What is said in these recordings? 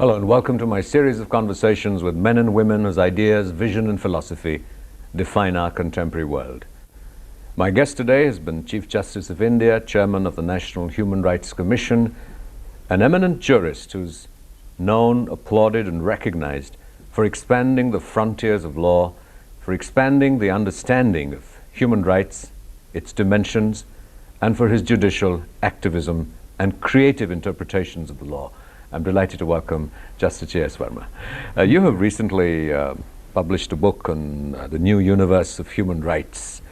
Hello and welcome to my series of conversations with men and women whose ideas, vision and philosophy define our contemporary world. My guest today has been Chief Justice of India, Chairman of the National Human Rights Commission, an eminent jurist who's known, applauded and recognized for expanding the frontiers of law, for expanding the understanding of human rights, its dimensions, and for his judicial activism and creative interpretations of the law. I'm delighted to welcome Justice J.S. Verma. You have recently published a book on the new universe of human rights.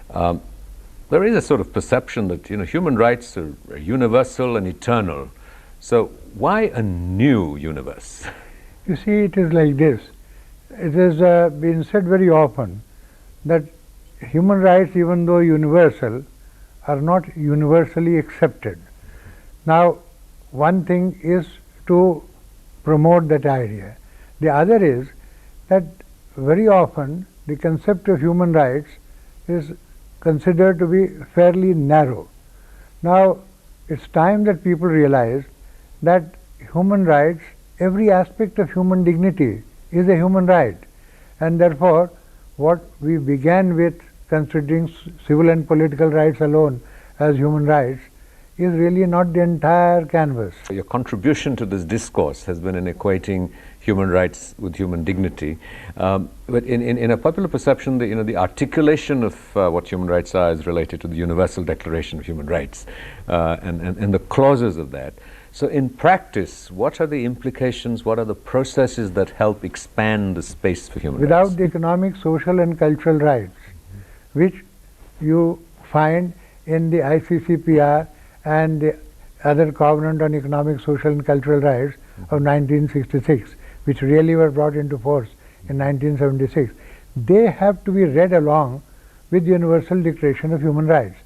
There is a sort of perception that human rights are universal and eternal. So why a new universe? You see, it is like this. It has been said very often that human rights, even though universal, are not universally accepted. Now, one thing is to promote that idea. The other is that very often the concept of human rights is considered to be fairly narrow. Now, it's time that people realize that human rights, every aspect of human dignity is a human right, and therefore what we began with considering civil and political rights alone as human rights is really not the entire canvas. Your contribution to this discourse has been in equating human rights with human dignity. But in a popular perception, the articulation of what human rights are is related to the Universal Declaration of Human Rights and the clauses of that. So in practice, what are the implications, what are the processes that help expand the space for human rights? Without the economic, social and cultural rights, which you find in the ICCPR and the other Covenant on Economic, Social and Cultural Rights of 1966, which really were brought into force in 1976, they have to be read along with the Universal Declaration of Human Rights.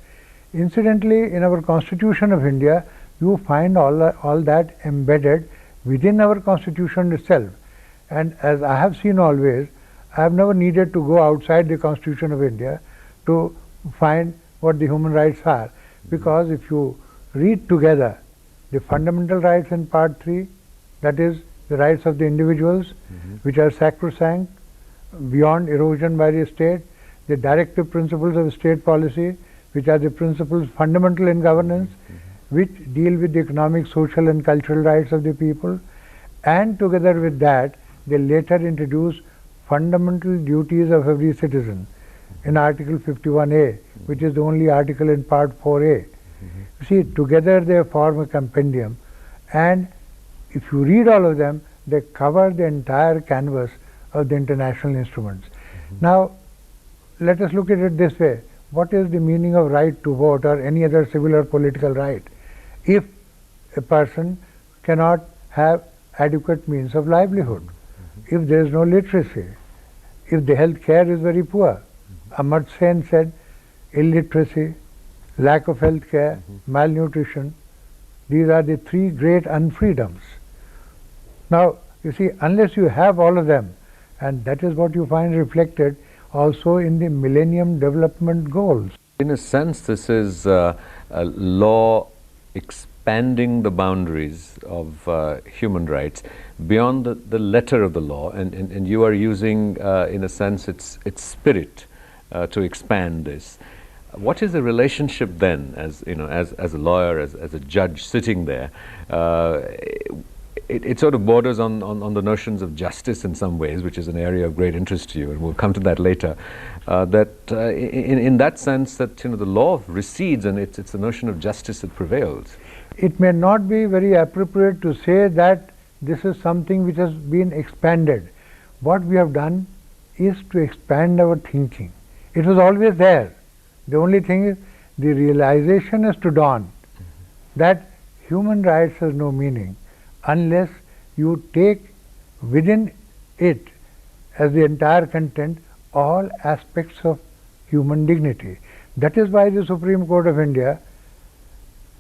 Incidentally, in our Constitution of India, you find all that embedded within our Constitution itself. And as I have seen always, I have never needed to go outside the Constitution of India to find what the human rights are, because if you read together the fundamental rights in Part 3, that is the rights of the individuals, which are sacrosanct, beyond erosion by the state, the directive principles of state policy, which are the principles fundamental in governance, which deal with the economic, social and cultural rights of the people, and together with that, they later introduce fundamental duties of every citizen in Article 51A, which is the only article in Part 4A. You see, together they form a compendium, and if you read all of them, they cover the entire canvas of the international instruments. Now, let us look at it this way. What is the meaning of right to vote or any other civil or political right if a person cannot have adequate means of livelihood, if there is no literacy, if the health care is very poor? Amartya Sen said illiteracy, lack of health care, malnutrition, these are the three great unfreedoms. Now, you see, unless you have all of them, and that is what you find reflected also in the Millennium Development Goals. In a sense, this is a law expanding the boundaries of human rights beyond the letter of the law, and you are using, in a sense, its spirit to expand this. What is the relationship then, as a lawyer, as a judge sitting there? It sort of borders on the notions of justice in some ways, which is an area of great interest to you, and we'll come to that later. In that sense, that the law recedes, and it's the notion of justice that prevails. It may not be very appropriate to say that this is something which has been expanded. What we have done is to expand our thinking. It was always there. The only thing is the realization is to dawn that human rights has no meaning unless you take within it as the entire content all aspects of human dignity. That is why the Supreme Court of India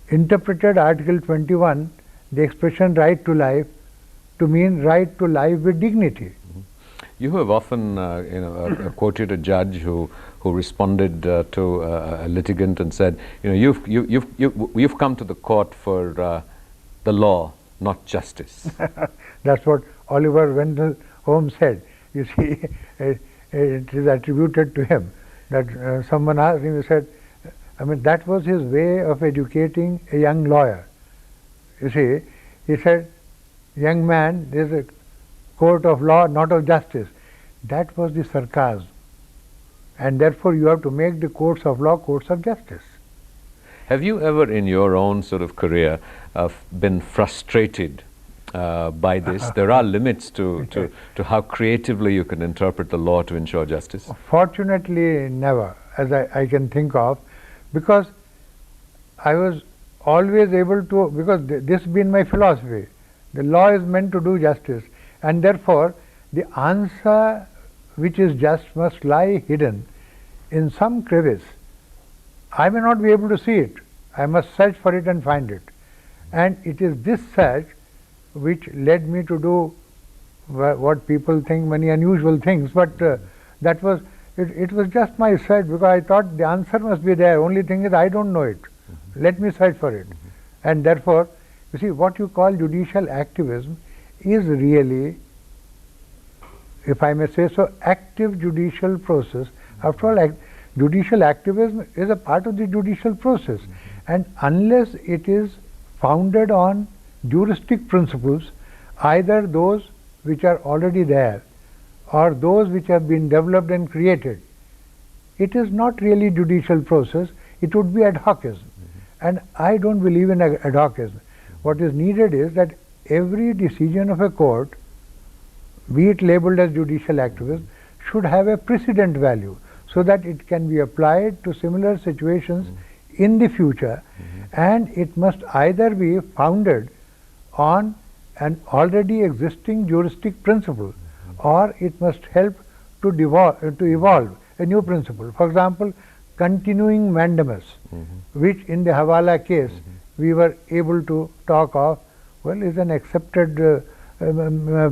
interpreted Article 21, the expression right to life, to mean right to life with dignity. You have often quoted a judge who responded to a litigant and said, you've come to the court for the law, not justice. That's what Oliver Wendell Holmes said. You see, it is attributed to him that someone asked him, he said, I mean, that was his way of educating a young lawyer. You see, he said, young man, there is a court of law, not of justice. That was the sarcasm. And therefore you have to make the courts of law courts of justice. Have you ever in your own sort of career been frustrated by this? There are limits to how creatively you can interpret the law to ensure justice. Fortunately, never, as I can think of, because I was always able to, because this has been my philosophy. The law is meant to do justice, and therefore the answer which is just must lie hidden in some crevice. I may not be able to see it. I must search for it and find it. And it is this search which led me to do what people think many unusual things, but that was, it was just my search, because I thought the answer must be there. Only thing is I don't know it. Let me search for it. And therefore, you see, what you call judicial activism is really, if I may say so, active judicial process. After all, judicial activism is a part of the judicial process. And unless it is founded on juristic principles, either those which are already there or those which have been developed and created, it is not really judicial process, it would be ad hocism. And I don't believe in ad hocism. What is needed is that every decision of a court, be it labeled as judicial activism, should have a precedent value so that it can be applied to similar situations in the future, and it must either be founded on an already existing juristic principle or it must help to evolve a new principle. For example, continuing mandamus, which in the Hawala case we were able to talk of, well, is an accepted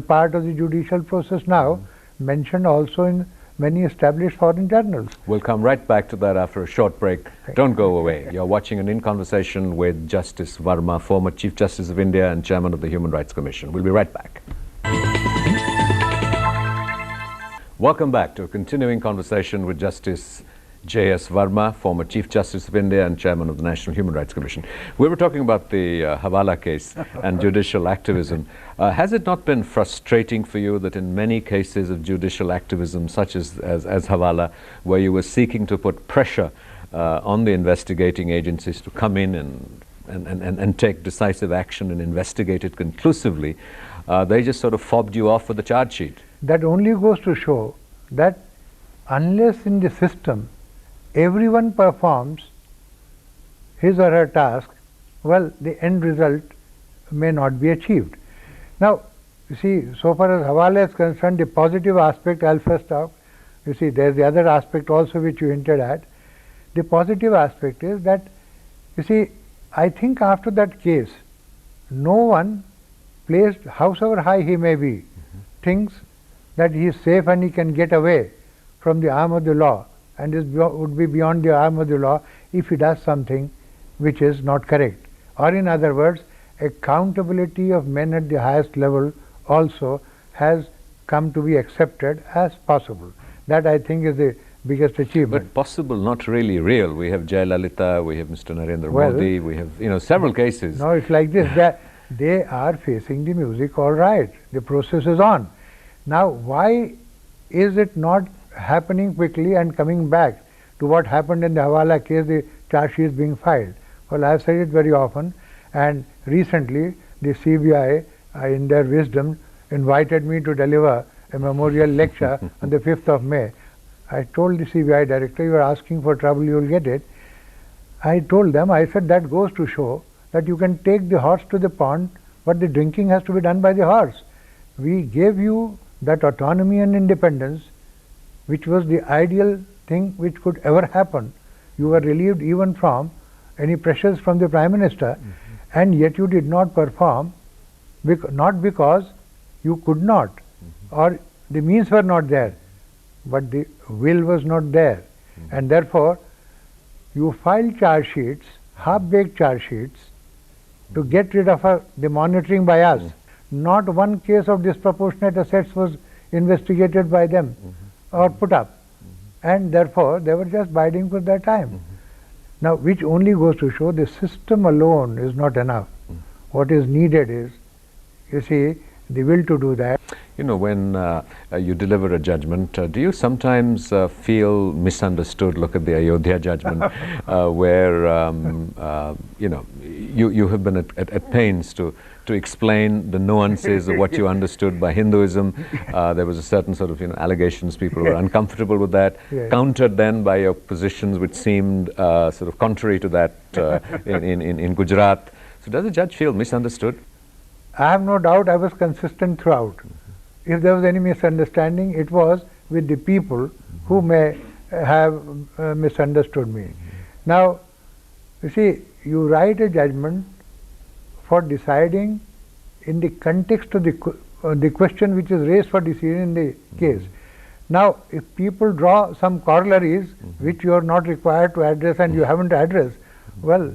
part of the judicial process now, mentioned also in many established foreign journals. We'll come right back to that after a short break. Don't go away. You're watching an In Conversation with Justice Verma, former Chief Justice of India and Chairman of the Human Rights Commission. We'll be right back. Welcome back to a continuing conversation with Justice J.S. Verma, former Chief Justice of India and Chairman of the National Human Rights Commission. We were talking about the Hawala case and judicial activism. Has it not been frustrating for you that in many cases of judicial activism, such as Hawala, where you were seeking to put pressure on the investigating agencies to come in and take decisive action and investigate it conclusively, they just sort of fobbed you off with the charge sheet? That only goes to show that unless in the system everyone performs his or her task, well, the end result may not be achieved. Now, you see, so far as Hawala is concerned, the positive aspect I'll first talk. You see, there's the other aspect also which you hinted at. The positive aspect is that, you see, I think after that case, no one placed, howsoever high he may be, thinks that he is safe and he can get away from the arm of the law and would be beyond the arm of the law if he does something which is not correct. Or in other words, accountability of men at the highest level also has come to be accepted as possible. That, I think, is the biggest achievement. But possible, not really real. We have Jayalalitha, we have Mr. Narendra Modi, we have several cases. No, it's like this. They are facing the music all right. The process is on. Now, why is it not happening quickly and coming back to what happened in the Hawala case, the charge sheet is being filed? Well, I have said it very often, and recently the CBI, in their wisdom, invited me to deliver a memorial lecture on the 5th of May. I told the CBI director, you are asking for trouble, you will get it. I told them, I said, that goes to show that you can take the horse to the pond, but the drinking has to be done by the horse. We gave you that autonomy and independence, which was the ideal thing which could ever happen. You were relieved even from any pressures from the Prime Minister, and yet you did not perform, not because you could not, or the means were not there, but the will was not there. And therefore, you filed charge sheets, half-baked charge sheets, to get rid of the monitoring by us. not one case of disproportionate assets was investigated by them or put up, and therefore they were just biding for their time. Now, which only goes to show the system alone is not enough. What is needed is, you see, the will to do that. You know, when you deliver a judgment, do you sometimes feel misunderstood? Look at the Ayodhya judgment, where you know, you have been at pains to explain the nuances of what you understood by Hinduism. There was a certain sort of, you know, allegations, people were uncomfortable with that, countered then by your positions which seemed sort of contrary to that in Gujarat. So does the judge feel misunderstood? I have no doubt I was consistent throughout. If there was any misunderstanding, it was with the people who may have misunderstood me. Now, you see, you write a judgment for deciding in the context of the question which is raised for decision in the case. Now, if people draw some corollaries which you are not required to address and you haven't addressed, well,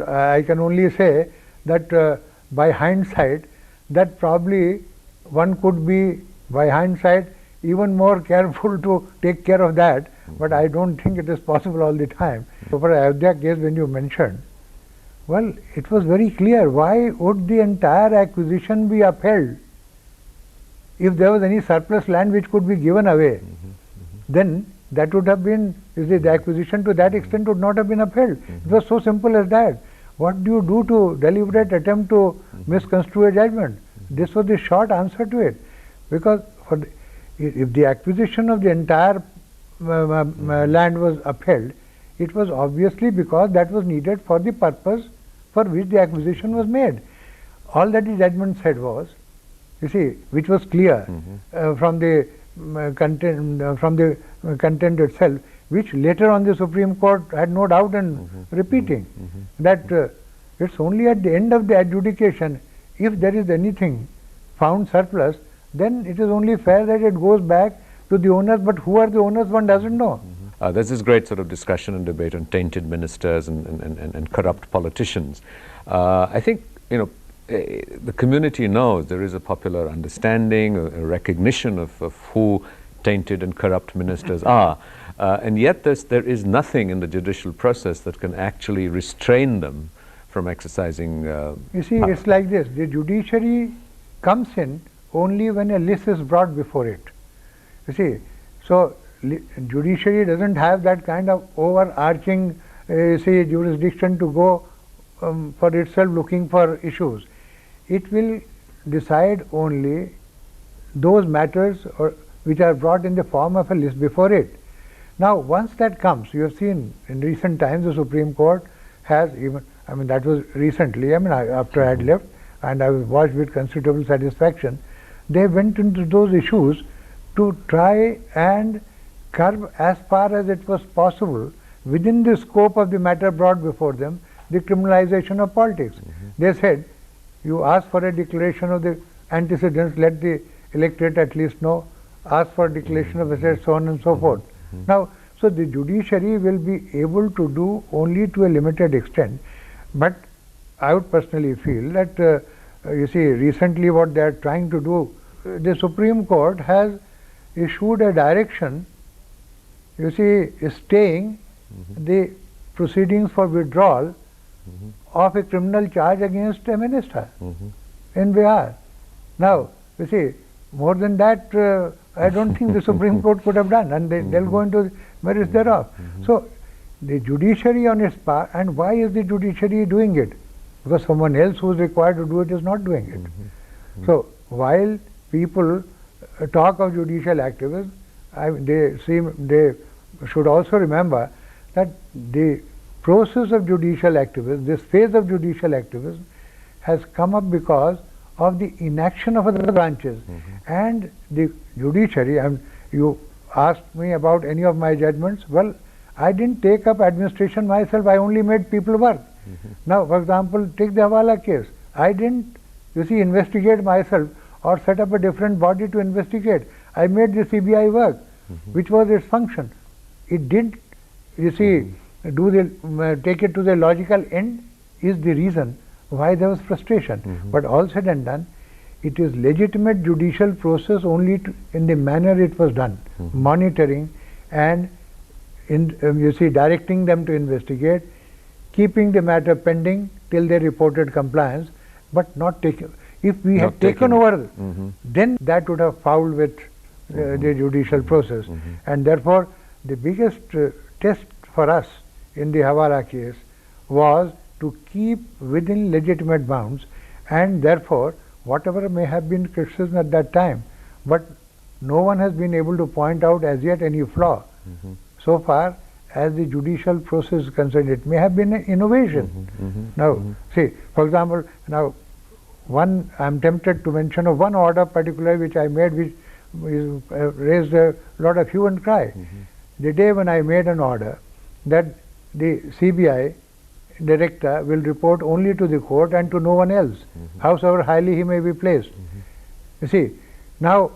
I can only say that by hindsight, that probably one could be, by hindsight, even more careful to take care of that, but I don't think it is possible all the time. So for Ayodhya case, when you mentioned, well, it was very clear. Why would the entire acquisition be upheld? If there was any surplus land which could be given away, then that would have been, you see, the acquisition to that extent would not have been upheld. It was so simple as that. What do you do to deliberate attempt to misconstrue a judgment? This was the short answer to it. Because if the acquisition of the entire land was upheld, it was obviously because that was needed for the purpose for which the acquisition was made. All that the judgment said was, you see, which was clear from the content itself, which later on the Supreme Court had no doubt in repeating, that it's only at the end of the adjudication, if there is anything found surplus, then it is only fair that it goes back to the owners, but who are the owners one doesn't know. There's this great sort of discussion and debate on tainted ministers and corrupt politicians. I think, you know, the community knows there is a popular understanding, a recognition of who tainted and corrupt ministers are. And yet there is nothing in the judicial process that can actually restrain them from exercising You see, it's like this. The judiciary comes in only when a list is brought before it. You see, so judiciary doesn't have that kind of overarching say jurisdiction to go for itself looking for issues. It will decide only those matters which are brought in the form of a list before it. Now, once that comes, you have seen in recent times the Supreme Court has even, I mean, that was recently, I mean, after I had left, and I was watched with considerable satisfaction, they went into those issues to try and curb as far as it was possible within the scope of the matter brought before them, the criminalization of politics. They said, you ask for a declaration of the antecedents, let the electorate at least know, ask for a declaration of assets, so on and so forth. Now, so the judiciary will be able to do only to a limited extent, but I would personally feel that, you see, recently what they are trying to do, the Supreme Court has issued a direction, you see, staying the proceedings for withdrawal of a criminal charge against a minister in Bihar. Now, you see, more than that, I don't think the Supreme Court could have done, and they'll go into the merits thereof. So, the judiciary on its part, and why is the judiciary doing it? Because someone else who is required to do it is not doing it. So, while people talk of judicial activism, they should also remember that the process of judicial activism, this phase of judicial activism, has come up because of the inaction of other branches. And the judiciary, and you asked me about any of my judgments, well, I didn't take up administration myself, I only made people work. Now, for example, take the Hawala case. I didn't, you see, investigate myself or set up a different body to investigate. I made the CBI work, which was its function. It didn't, you see, take it to the logical end is the reason why there was frustration. But all said and done, it is legitimate judicial process only in the manner it was done, monitoring and you see, directing them to investigate, keeping the matter pending till they reported compliance, but not taking. If we had taken over, then that would have fouled with the judicial process. And therefore, the biggest test for us in the Hawala case was to keep within legitimate bounds, and therefore, whatever may have been criticism at that time, but no one has been able to point out as yet any flaw. So far as the judicial process is concerned, it may have been an innovation. Now, see, for example, now I am tempted to mention of one order particularly which I made, which raised a lot of hue and cry. The day when I made an order that the CBI director will report only to the court and to no one else, howsoever highly he may be placed. You see, now,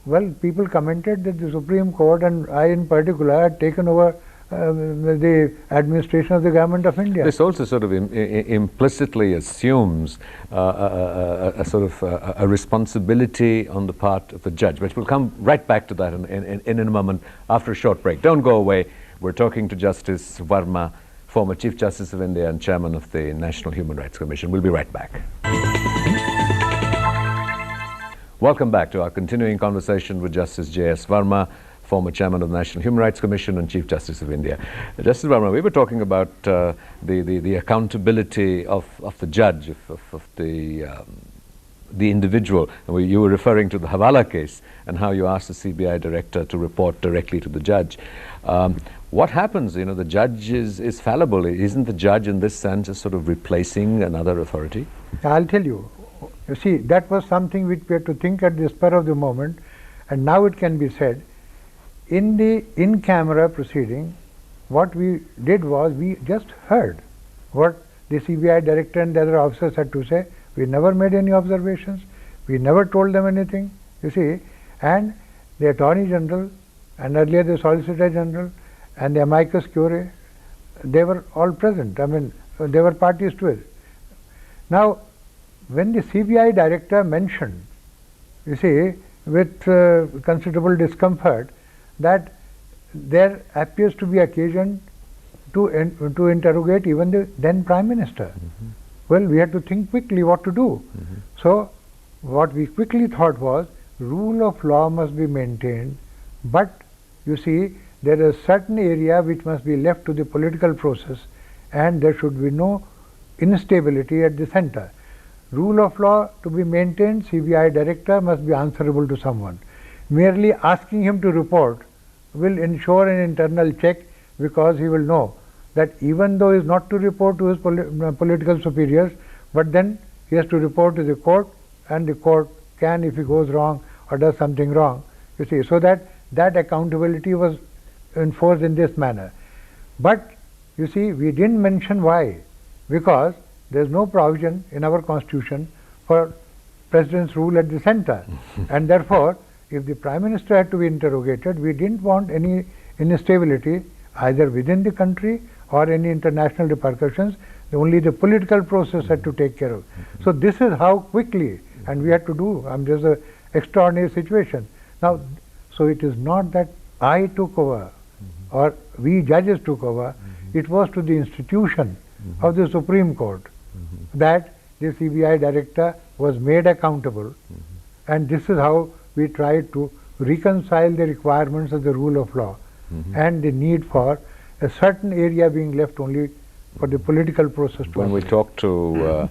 well, people commented that the Supreme Court and I in particular had taken over the administration of the government of India. This also sort of implicitly assumes a sort of a responsibility on the part of the judge, but we'll come right back to that in a moment after a short break. Don't go away. We're talking to Justice Verma, former Chief Justice of India and Chairman of the National Human Rights Commission. We'll be right back. Welcome back to our continuing conversation with Justice J.S. Verma, former Chairman of the National Human Rights Commission and Chief Justice of India. Justice Verma, we were talking about the accountability of the judge, of the individual. You were referring to the Hawala case and how you asked the CBI director to report directly to the judge. What happens? You know, the judge is fallible. Isn't the judge in this sense just sort of replacing another authority? I'll tell you. You see, that was something which we had to think at the spur of the moment, and now it can be said. In the in-camera proceeding, what we did was we just heard what the CBI director and the other officers had to say. We never made any observations. We never told them anything, you see. And the Attorney General and earlier the Solicitor General and the amicus curiae, they were all present. I mean, they were parties to it. Now, when the CBI director mentioned, you see, with considerable discomfort, that there appears to be occasion to interrogate even the then Prime Minister. Well, we had to think quickly what to do. So, what we quickly thought was, rule of law must be maintained, but you see, there is a certain area which must be left to the political process, and there should be no instability at the center. Rule of law to be maintained, CBI director must be answerable to someone. Merely asking him to report will ensure an internal check, because he will know that even though he is not to report to his political superiors, but then he has to report to the court, and the court can, if he goes wrong or does something wrong, you see, so that accountability was enforced in this manner. But you see, we didn't mention why, because there is no provision in our constitution for President's rule at the center. And therefore, if the Prime Minister had to be interrogated, we didn't want any instability either within the country or any international repercussions. Only the political process had to take care of. So this is how quickly, and we had to do. There's an extraordinary situation. Now, so it is not that I took over or we judges took over. It was to the institution of the Supreme Court that the CBI director was made accountable, and this is how we tried to reconcile the requirements of the rule of law and the need for a certain area being left only for the political process to When we talk to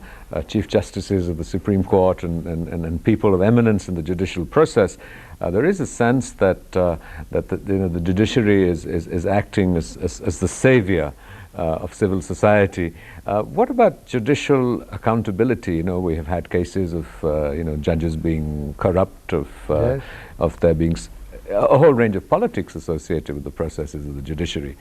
Chief Justices of the Supreme Court and people of eminence in the judicial process, there is a sense that the judiciary is acting as the savior of civil society. What about judicial accountability? You know, we have had cases of judges being corrupt, of there being a whole range of politics associated with the processes of the judiciary.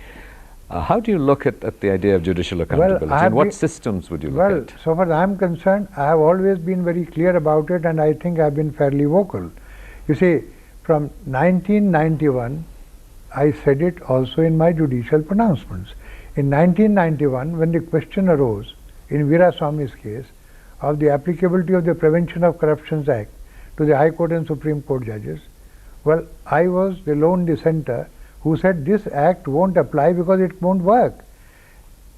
How do you look at the idea of judicial accountability, and what systems would you look at? Well, so far as I am concerned, I have always been very clear about it, and I think I have been fairly vocal. You see, from 1991, I said it also in my judicial pronouncements. In 1991, when the question arose in Veera Swamy's case of the applicability of the Prevention of Corruptions Act to the High Court and Supreme Court judges, well, I was the lone dissenter who said this act won't apply because it won't work.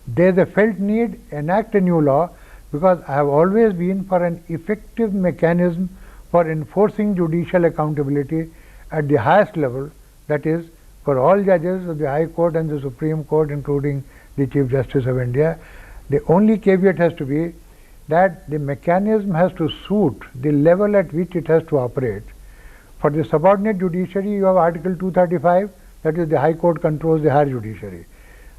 There's a felt need, enact a new law, because I have always been for an effective mechanism for enforcing judicial accountability at the highest level, that is, for all judges of the High Court and the Supreme Court, including the Chief Justice of India. The only caveat has to be that the mechanism has to suit the level at which it has to operate. For the subordinate judiciary, you have Article 235, that is, the High Court controls the higher judiciary.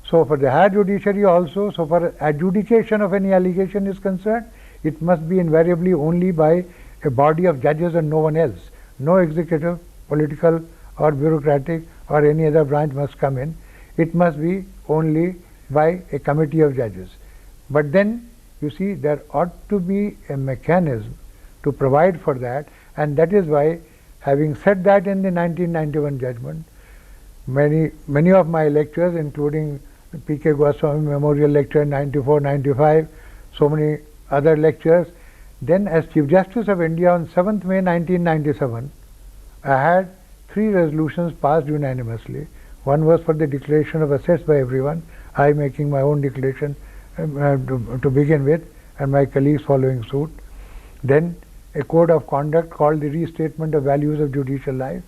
So for the higher judiciary also, so for adjudication of any allegation is concerned, it must be invariably only by a body of judges and no one else. No executive, political or bureaucratic or any other branch must come in. It must be only by a committee of judges. But then, you see, there ought to be a mechanism to provide for that, and that is why, having said that in the 1991 judgment, many of my lectures, including P.K. Goswami Memorial Lecture in 94-95, so many other lectures, then as Chief Justice of India on 7th May 1997, I had 3 resolutions passed unanimously. One was for the declaration of assets by everyone, I making my own declaration to begin with, and my colleagues following suit. Then a code of conduct called the Restatement of Values of Judicial Life.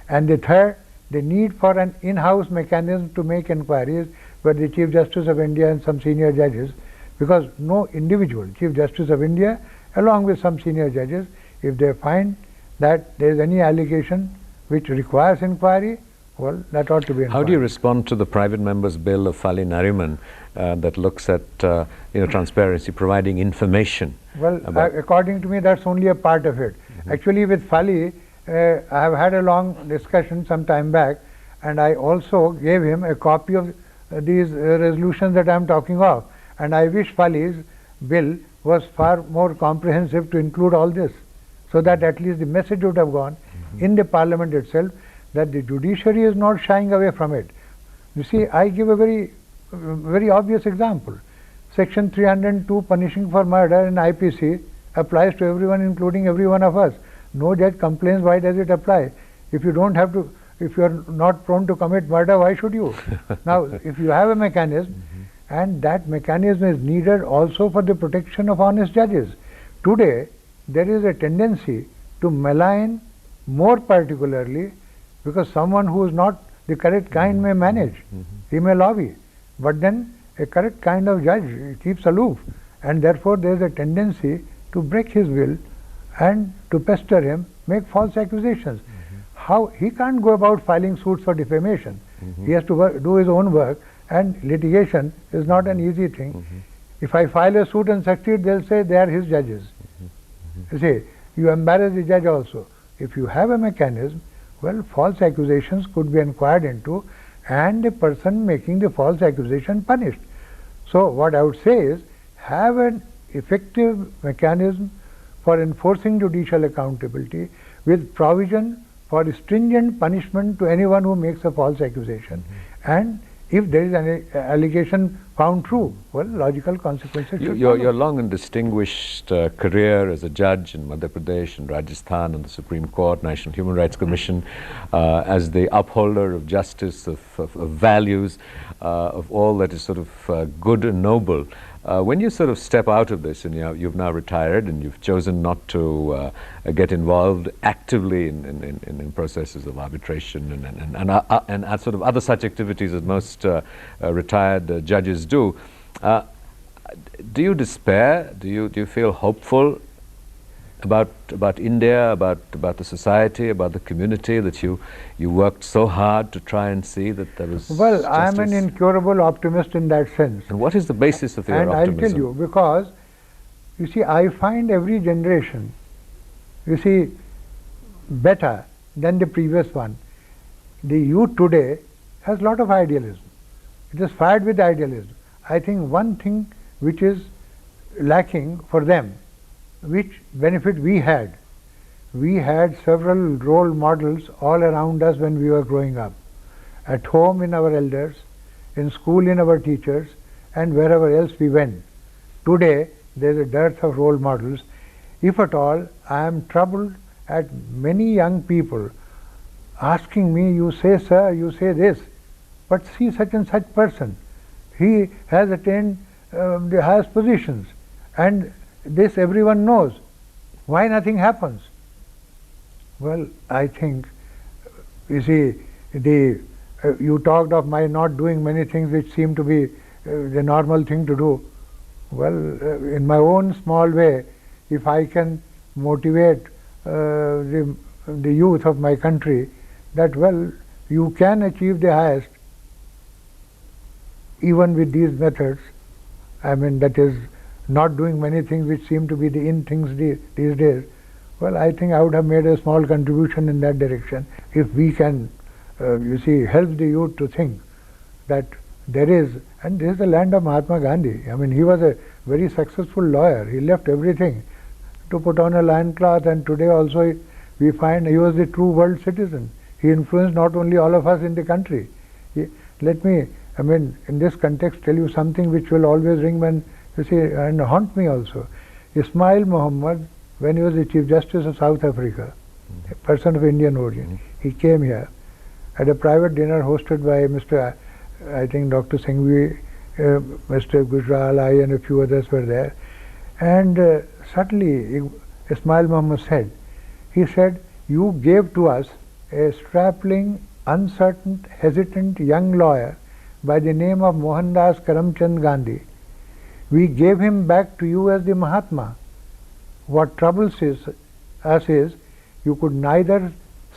And the third, the need for an in-house mechanism to make inquiries by the Chief Justice of India and some senior judges, because no individual, Chief Justice of India along with some senior judges, if they find that there is any allegation which requires inquiry, well, that ought to be inquired. How do you respond to the private member's bill of Fali Nariman that looks at transparency, providing information? Well, according to me, that's only a part of it. Actually, with Fali, I have had a long discussion some time back, and I also gave him a copy of these resolutions that I am talking of. And I wish Fali's bill was far more comprehensive to include all this, so that at least the message would have gone in the Parliament itself that the judiciary is not shying away from it. You see, I give a very obvious example. Section 302, punishing for murder in IPC, applies to everyone, including every one of us. No judge complains, why does it apply? If you don't have to, if you are not prone to commit murder, why should you? Now, if you have a mechanism, and that mechanism is needed also for the protection of honest judges. Today, there is a tendency to malign more particularly, because someone who is not the correct kind may manage, he may lobby, but then a correct kind of judge keeps aloof, and therefore there is a tendency to break his will and to pester him, make false accusations. How he can't go about filing suits for defamation. He has to do his own work, and litigation is not an easy thing. If I file a suit and succeed, they'll say they are his judges. You see, you embarrass the judge also. If you have a mechanism, well, false accusations could be inquired into, and the person making the false accusation punished. So what I would say is, have an effective mechanism for enforcing judicial accountability with provision for stringent punishment to anyone who makes a false accusation. And if there is an allegation found true, well, logical consequences should follow. Your long and distinguished career as a judge in Madhya Pradesh and Rajasthan and the Supreme Court, National Human Rights Commission, as the upholder of justice, of values, of all that is sort of good and noble. When you sort of step out of this, and you've now retired and you've chosen not to get involved actively in processes of arbitration and sort of other such activities that most retired judges do, do you despair? Do you feel hopeful about India, about the society, about the community, that you worked so hard to try and see that there was Well, justice? I am an incurable optimist in that sense. And what is the basis of your optimism? And I'll tell you, because, you see, I find every generation, you see, better than the previous one. The youth today has a lot of idealism. It is fired with idealism. I think one thing which is lacking for them, which benefit we had several role models all around us when we were growing up. At home in our elders, in school in our teachers, and wherever else we went. Today, there is a dearth of role models. If at all, I am troubled at many young people asking me, you say sir, you say this, but see such and such person, he has attained the highest positions, and this everyone knows. Why nothing happens? Well, I think, you see, you talked of my not doing many things which seem to be the normal thing to do. Well, in my own small way, if I can motivate the youth of my country that, well, you can achieve the highest even with these methods, I mean, that is not doing many things which seem to be the in things these days, well, I think I would have made a small contribution in that direction. If we can, you see, help the youth to think that there is, and this is the land of Mahatma Gandhi. I mean, he was a very successful lawyer. He left everything to put on a loincloth, and today also we find he was the true world citizen. He influenced not only all of us in the country. Let me, I mean, in this context, tell you something which will always ring when you see and haunt me also. Ismail Muhammad, when he was the Chief Justice of South Africa, a person of Indian origin, he came here at a private dinner hosted by Mr. I think Dr. Singhvi, Mr. Gujral, I and a few others were there. And suddenly Ismail Muhammad said, he said, you gave to us a strapling, uncertain, hesitant young lawyer by the name of Mohandas Karamchand Gandhi. We gave him back to you as the Mahatma. What troubles us is you could neither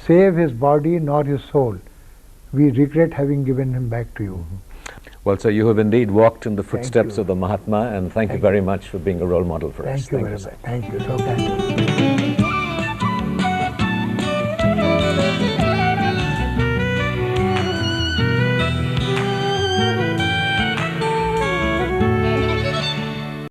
save his body nor his soul. We regret having given him back to you. Well, sir, you have indeed walked in the footsteps of the Mahatma, and thank you very much for being a role model for us. Thank you very much. Thank you so kindly.